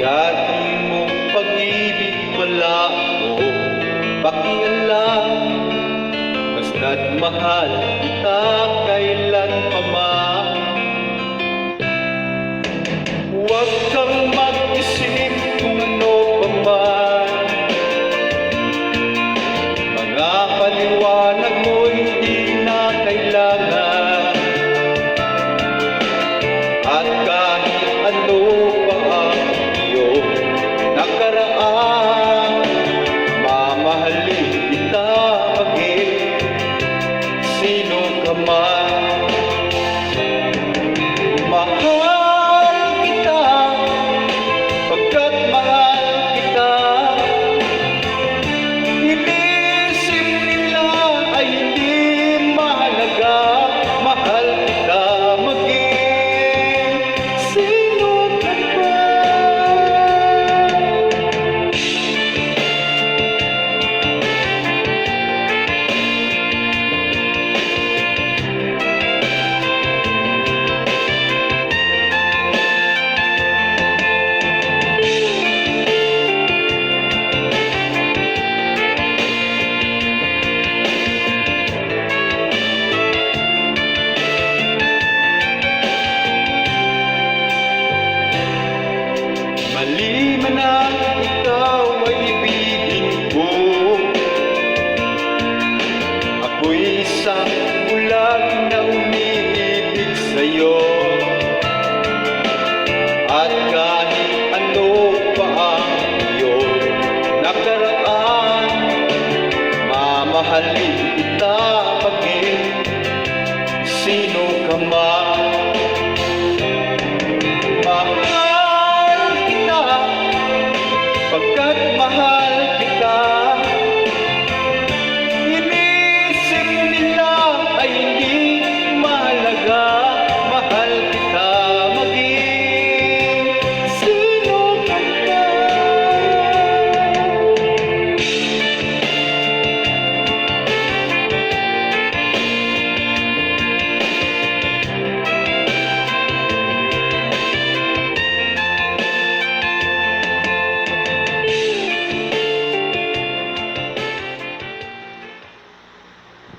Dati mong pag-ibig wala ko pakialam, basta't mahal kita kailan pa man. Huwag kang mag-isip kung ano pa man, mga paliwanag mo hindi na kailangan. At kahit ano pa ang iyong nakaraan, mamahalin kita maging sino ka man. Mahal kita pagkat mahal kita. Inisip nila ay hindi mahalaga. Mahal kita maging sino ka ba. Mali man